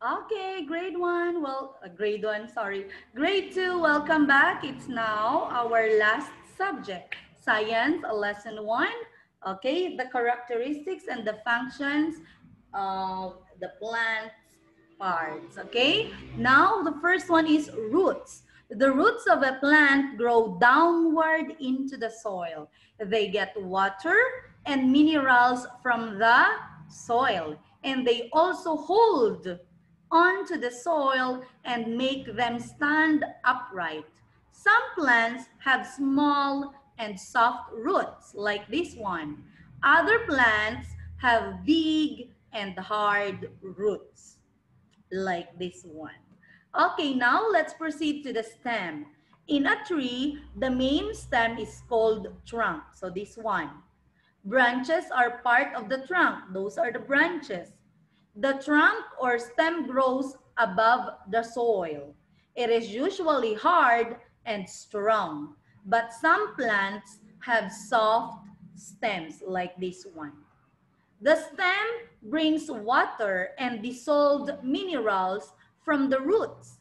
Okay, grade one. Well, grade one, sorry. Grade two, welcome back. It's now our last subject, science, lesson one. Okay, the characteristics and the functions of the plant's parts. Okay, now the first one is roots. The roots of a plant grow downward into the soil. They get water and minerals from the soil, and they also hold onto the soil and make them stand upright. Some plants have small and soft roots like this one. Other plants have big and hard roots like this one. Okay, now let's proceed to the stem. In a tree, the main stem is called trunk. So this one. Branches are part of the trunk. Those are the branches. The trunk or stem grows above the soil. It is usually hard and strong, but some plants have soft stems like this one. The stem brings water and dissolved minerals from the roots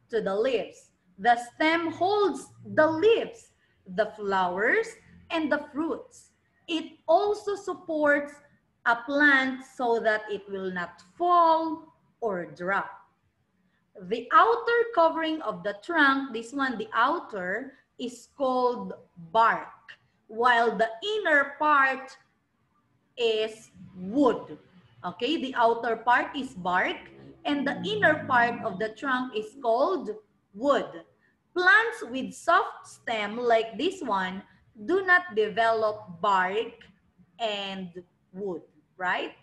to the leaves. The stem holds the leaves, the flowers, and the fruits. It also supports a plant so that it will not fall or drop. The outer covering of the trunk, this one, the outer, is called bark, while the inner part is wood. Okay, the outer part is bark and the inner part of the trunk is called wood. Plants with soft stem like this one do not develop bark and wood, right?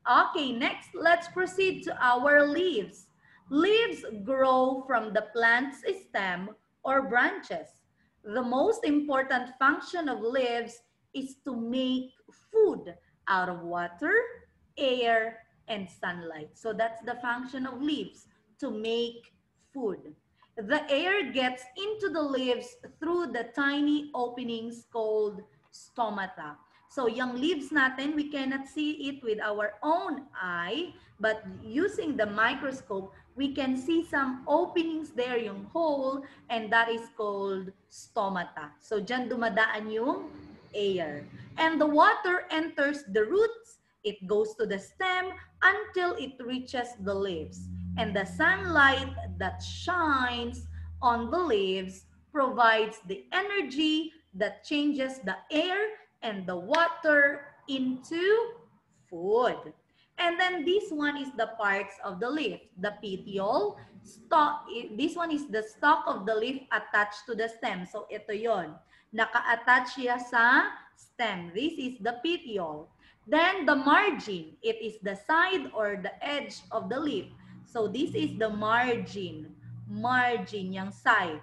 Okay, next, let's proceed to our leaves. Leaves grow from the plant's stem or branches. The most important function of leaves is to make food out of water, air, and sunlight. So that's the function of leaves, to make food. The air gets into the leaves through the tiny openings called stomata. So yung leaves natin, we cannot see it with our own eye, but using the microscope, we can see some openings there, yung hole, and that is called stomata. So dyan dumadaan yung air. And the water enters the roots, it goes to the stem until it reaches the leaves. And the sunlight that shines on the leaves provides the energy that changes the air and the water into food. And then this one is the parts of the leaf. The petiole, stalk, this one is the stalk of the leaf attached to the stem. So ito yon. Naka-attach siya sa stem. This is the petiole. Then the margin, it is the side or the edge of the leaf. So this is the margin. Margin, yung side.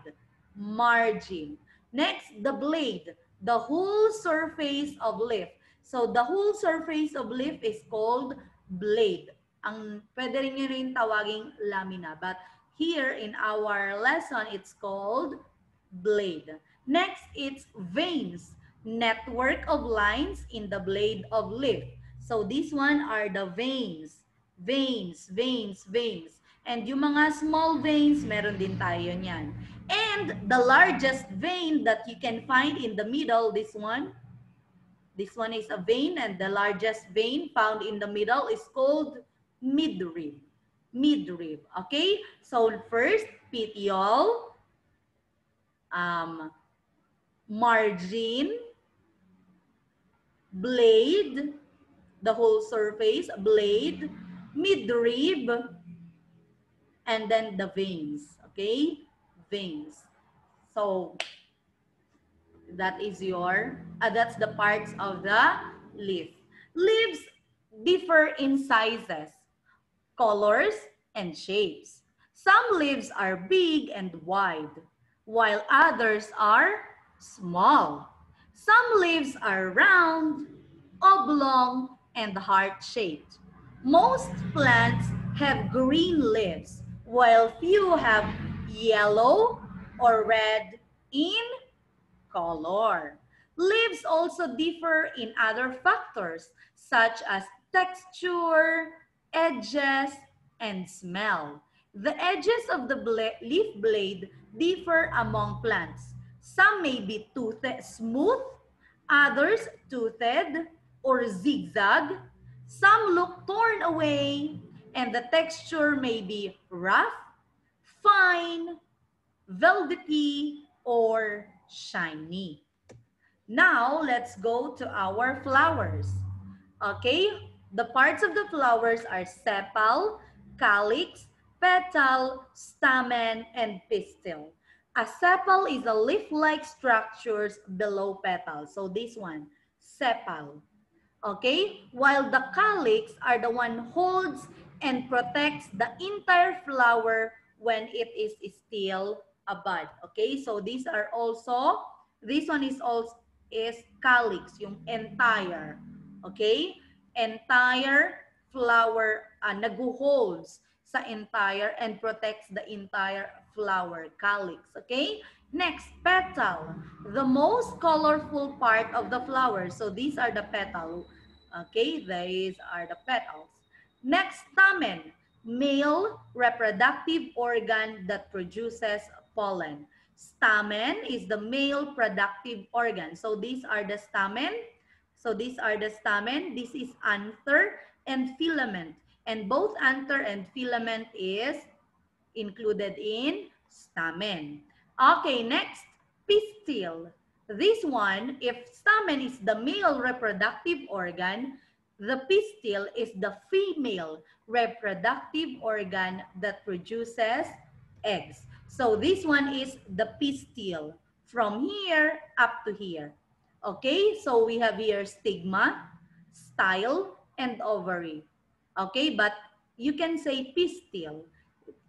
Margin. Next, the blade, the whole surface of leaf. So the whole surface of leaf is called blade. Ang pwede rin nyo rin tawaging lamina. But here in our lesson, it's called blade. Next, it's veins, network of lines in the blade of leaf. So this one are the veins. Veins, veins, veins. And yung mga small veins, meron din tayo niyan. And the largest vein that you can find in the middle, this one is a vein, and the largest vein found in the middle is called midrib. Midrib, okay? So first, petiole, margin, blade, the whole surface, blade, midrib, and then the veins, okay? Veins. So that is that's the parts of the leaf. Leaves differ in sizes, colors, and shapes. Some leaves are big and wide, while others are small. Some leaves are round, oblong, and heart-shaped. Most plants have green leaves, while few have yellow or red in color. Leaves also differ in other factors such as texture, edges, and smell. The edges of the leaf blade differ among plants. Some may be toothed, smooth, others toothed or zigzag. Some look torn away, and the texture may be rough, fine, velvety, or shiny. Now, let's go to our flowers. Okay, the parts of the flowers are sepal, calyx, petal, stamen, and pistil. A sepal is a leaf-like structures below petals. So this one, sepal. Okay, while the calyx are the one holds and protects the entire flower when it is still a bud. Okay, so these are also, this one is also is calyx, yung entire. Okay, entire flower nag-holds sa entire and protects the entire flower, calyx. Okay, next, petal, the most colorful part of the flower. So these are the petal. Okay, these are the petals. Next, stamen, male reproductive organ that produces pollen. Stamen is the male productive organ. So these are the stamen. So these are the stamen. This is anther and filament. And both anther and filament is included in stamen. Okay, next, pistil. This one, if stamen is the male reproductive organ, the pistil is the female reproductive organ that produces eggs. So this one is the pistil from here up to here. Okay, so we have here stigma, style, and ovary. Okay, but you can say pistil.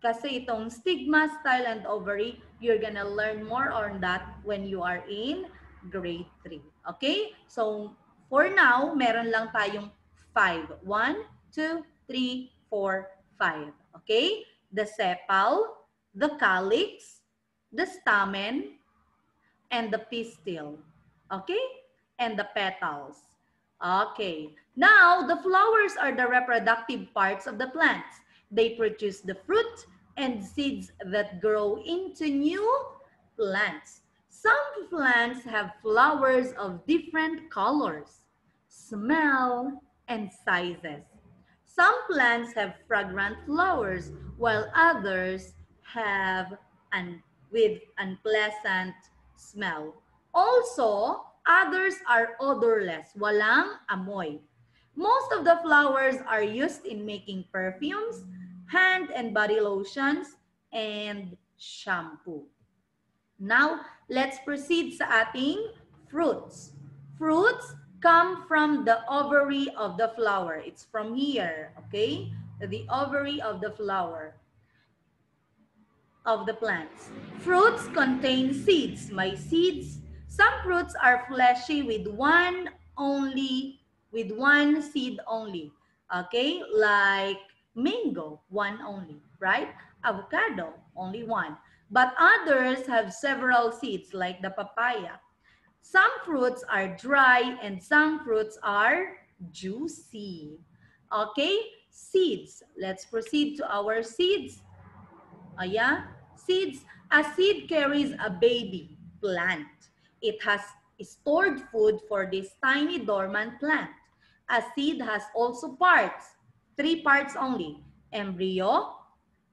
Kasi itong stigma, style, and ovary, you're gonna learn more on that when you are in grade 3. Okay? So, for now, meron lang tayong 5. 1, 2, 3, 4, 5. Okay? The sepal, the calyx, the stamen, and the pistil. Okay? And the petals. Okay. Now, the flowers are the reproductive parts of the plants. They produce the fruit and seeds that grow into new plants. Some plants have flowers of different colors, smell, and sizes. Some plants have fragrant flowers, while others have with unpleasant smell. Also, others are odorless, walang amoy. Most of the flowers are used in making perfumes, hand and body lotions, and shampoo. Now, let's proceed sa ating fruits. Fruits come from the ovary of the flower. It's from here, okay? The ovary of the flower of the plants. Fruits contain seeds. May seeds. Some fruits are fleshy with one seed only. Okay? Like mango, one only, right? Avocado, only one. But others have several seeds like the papaya. Some fruits are dry and some fruits are juicy. Okay? Seeds. Let's proceed to our seeds. Yeah? Seeds. A seed carries a baby plant. It has stored food for this tiny dormant plant. A seed has also parts. 3 parts only. Embryo,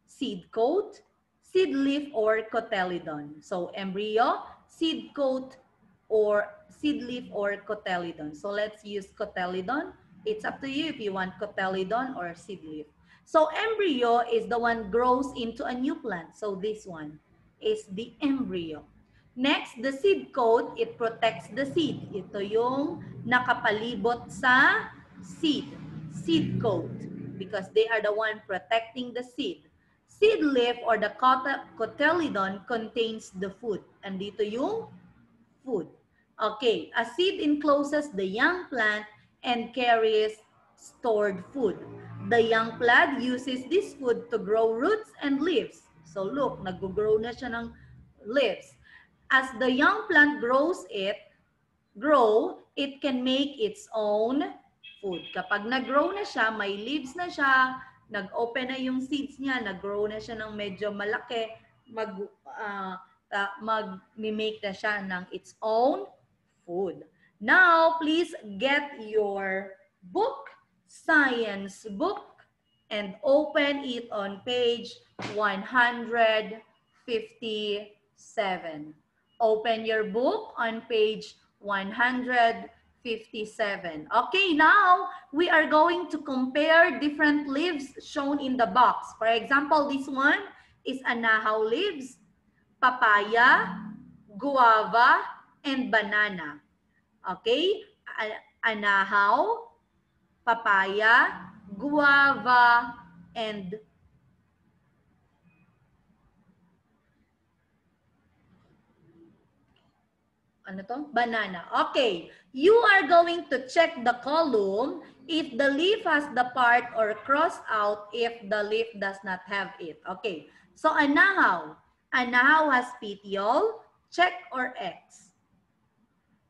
seed coat, seed leaf, or cotyledon. So embryo, seed coat, or seed leaf, or cotyledon. So let's use cotyledon. It's up to you if you want cotyledon or seed leaf. So embryo is the one grows into a new plant. So this one is the embryo. Next, the seed coat, it protects the seed. Ito yung nakapalibot sa seed. Seed coat. Because they are the one protecting the seed. Seed leaf or the cotyledon contains the food. Andito yung food. Okay, a seed encloses the young plant and carries stored food. The young plant uses this food to grow roots and leaves. So look, nag-grow na siya ng leaves. As the young plant grows, it can make its own food. Kapag nag-grow na siya, may leaves na siya, nag-open na yung seeds niya, nag-grow na siya ng medyo malaki, mag-make na siya ng its own food. Now, please get your book, science book, and open it on page 157. Open your book on page 157. Okay, now we are going to compare different leaves shown in the box. For example, this one is anahaw leaves, papaya, guava, and banana. Okay? Anahaw, papaya, guava, and ano to? Banana. Okay. You are going to check the column if the leaf has the part or cross out if the leaf does not have it. Okay. So, anahaw. Anahaw has petiole. Check or X.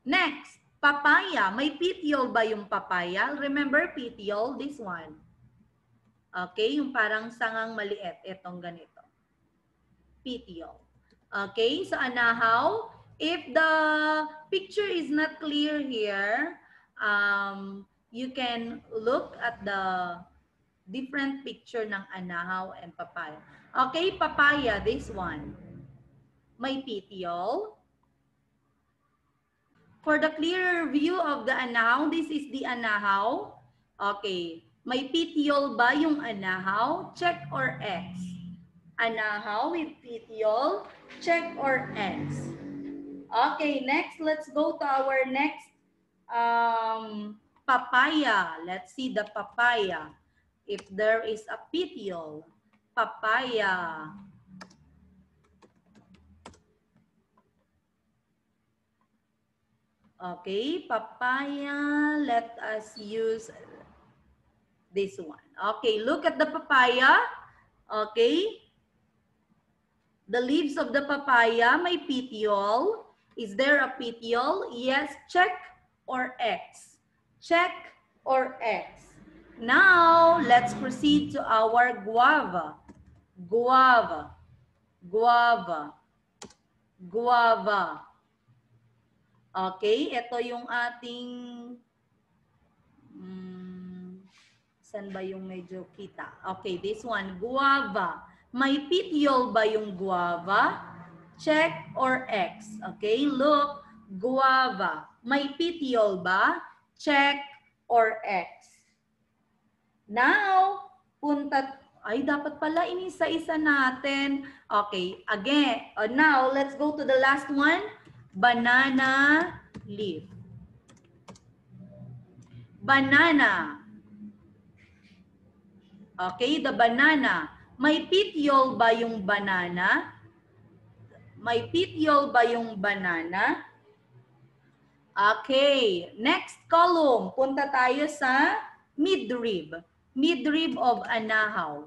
Next, papaya. May petiole ba yung papaya? Remember petiole? This one. Okay, yung parang sangang maliit. Itong ganito. Petiole. Okay, so anahaw. If the picture is not clear here, you can look at the different picture ng anahaw and papaya. Okay, papaya, this one. May petiole. For the clearer view of the anahaw, this is the anahaw. Okay. May petiole ba yung anahaw? Check or X. Anahaw with petiole. Check or X. Okay, next, let's go to our next papaya. Let's see the papaya. If there is a petiole. Papaya. Okay, papaya, let us use this one. Okay, look at the papaya. Okay. The leaves of the papaya, may petiole. Is there a petiole? Yes, check or X. Check or X. Now, let's proceed to our guava. Guava. Guava. Guava. Okay, ito yung ating, saan ba yung medyo kita? Okay, this one, guava. May petiole ba yung guava? Check or X. Okay, look, guava. May petiole ba? Check or X. Now, dapat pala inisa-isa natin. Okay, again, now let's go to the last one. Banana leaf. Banana. Okay, the banana. May petiole ba yung banana? May petiole ba yung banana? Okay, next column. Punta tayo sa midrib. Midrib of anahaw.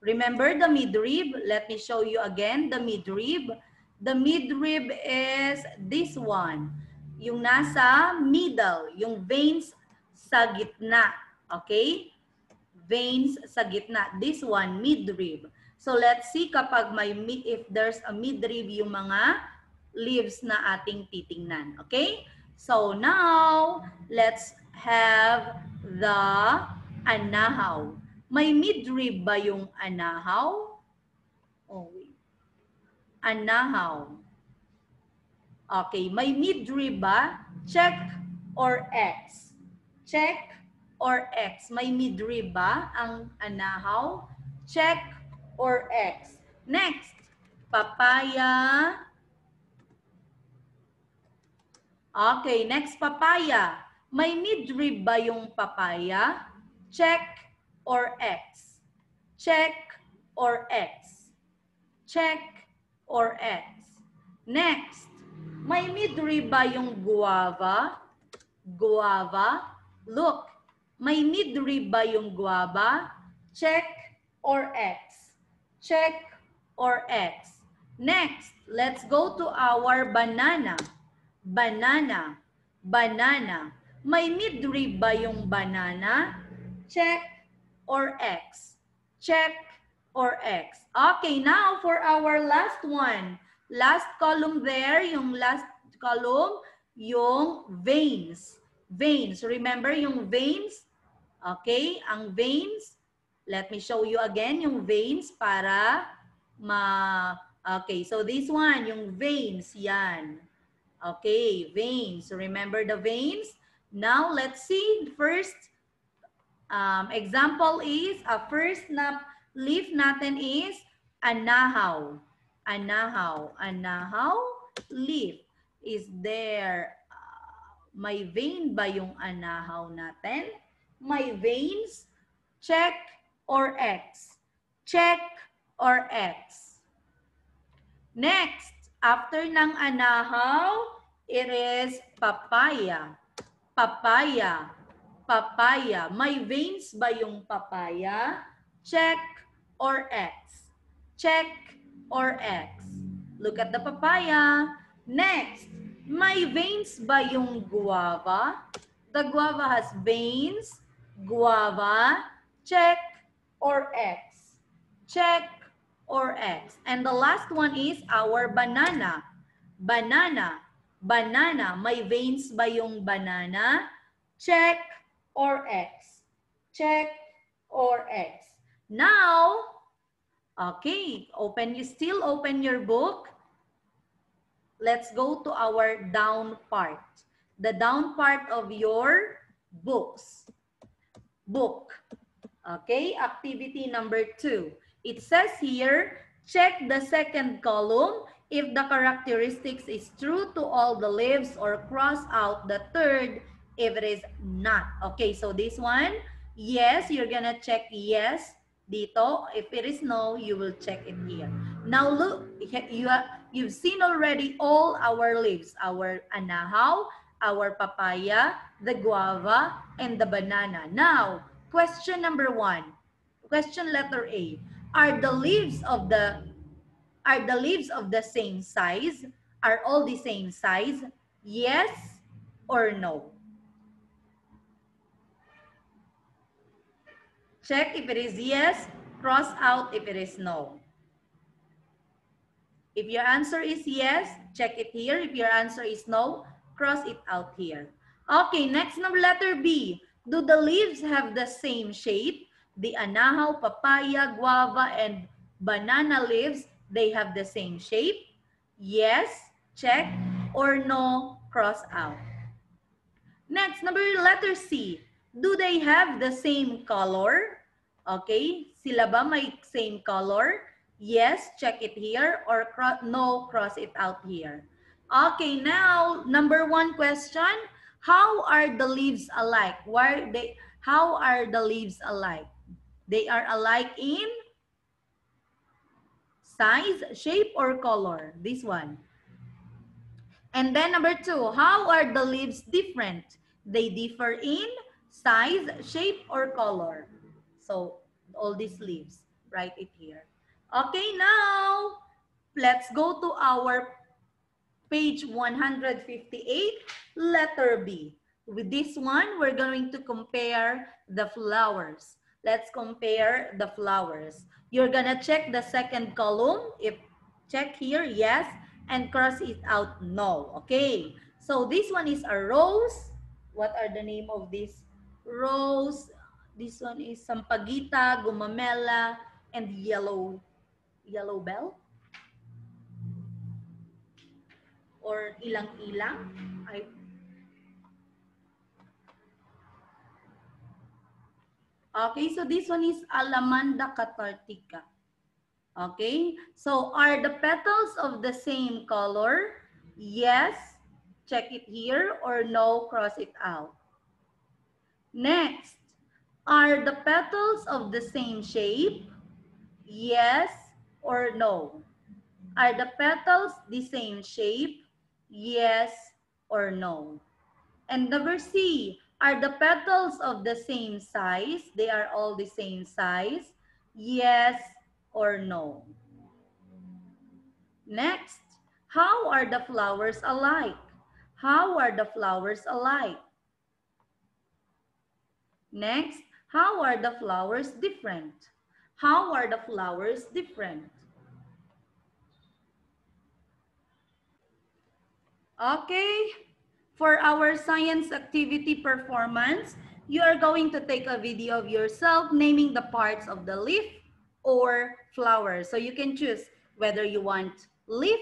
Remember the midrib? Let me show you again the midrib. The midrib is this one. Yung nasa middle, yung veins sa gitna. Okay? Veins sa gitna. This one, midrib. So let's see kapag if there's a midrib yung mga leaves na ating titingnan. Okay? So now, let's have the anahaw. May midrib ba yung anahaw? Oh, wait. Anahaw. Okay, may midrib ba? Check or X. Check or X. May midrib ba ang anahaw? Check or X. Next, papaya. Okay, next papaya. May midrib ba yung papaya? Check or X. Check or X. Check or X. Next, may midrib ba yung guava? Guava. Look, may midrib ba yung guava? Check or X. Check or X. Next, let's go to our banana. Banana. Banana. May midrib ba yung banana? Check or X. check, or X. Okay, now for our last one. Last column there, yung last column, yung veins. Veins. Remember yung veins? Okay, ang veins. Let me show you again yung veins para Okay, so this one, yung veins, yan. Okay, veins. Remember the veins? Now, let's see. First, example is, first na leaf natin is anahaw. Anahaw. Anahaw leaf. Is there, may vein ba yung anahaw natin? May veins? Check or X? Check or X? Next, after ng anahaw, it is papaya. Papaya. Papaya. May veins ba yung papaya? Check or X? Check or X? Look at the papaya. Next, may veins ba yung guava? The guava has veins. Guava. Check or X? Check or X? And the last one is our banana. Banana. Banana. May veins ba yung banana? Check or X? Check or X? Now, okay, still open your book. Let's go to our down part. The down part of your books. Book. Okay, activity number 2. It says here, check the second column if the characteristics is true to all the leaves, or cross out the third if it is not. Okay, so this one, yes, you're gonna check yes dito. If it is no, you will check it here. Now look, you've seen already all our leaves, our anahaw, our papaya, the guava, and the banana. Now, question number 1. Question letter A. Are the leaves of the same size? Are all the same size? Yes or no? Check if it is yes, cross out if it is no. If your answer is yes, check it here. If your answer is no, cross it out here. Okay, next number, letter B. Do the leaves have the same shape? The anahaw, papaya, guava, and banana leaves, they have the same shape? Yes, check, or no, cross out. Next, number letter C. Do they have the same color? Okay, sila ba may same color? Yes, check it here, or no, cross it out here. Okay, now, number 1 question. How are the leaves alike? How are the leaves alike? They are alike in size, shape, or color? This one. And then number 2, how are the leaves different? They differ in size, shape, or color. So, all these leaves, write it here. Okay, now, let's go to our page 158, letter B. With this one, we're going to compare the flowers. Let's compare the flowers. You're gonna check the second column. If check here, yes, and cross it out, no. Okay, so this one is a rose. What are the name of this? Rose. This one is sampagita, gumamela, and yellow bell. Or ilang-ilang. Okay, so this one is Alamanda cathartica. Okay, so are the petals of the same color? Yes, check it here, or no, cross it out. Next, are the petals of the same shape? Yes or no? Are the petals the same shape? Yes or no? And number C, are the petals of the same size? They are all the same size? Yes or no? Next, how are the flowers alike? How are the flowers alike? Next, how are the flowers different? How are the flowers different? Okay, for our science activity performance, you are going to take a video of yourself naming the parts of the leaf or flower. So you can choose whether you want leaf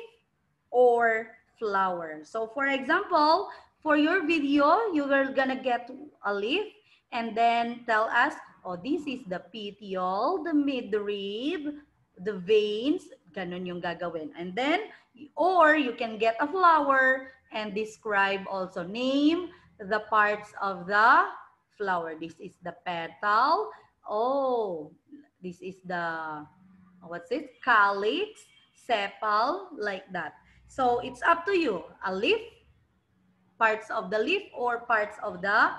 or flower. So for example, for your video, you are gonna get a leaf and then tell us, oh, this is the petiole, the midrib, the veins, ganun yung gagawin. And then, or you can get a flower and describe also, name the parts of the flower. This is the petal. Oh, this is the, what's it? Calyx, sepal, like that. So it's up to you. A leaf, parts of the leaf, or parts of the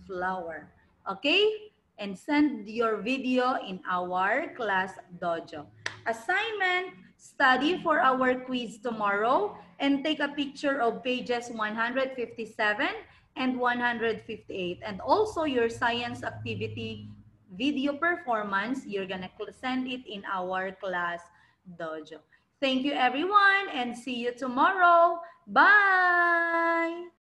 flower. Okay? And send your video in our class dojo. Assignment, study for our quiz tomorrow and take a picture of pages 157 and 158. And also your science activity video performance, you're gonna send it in our class dojo. Thank you everyone and see you tomorrow. Bye!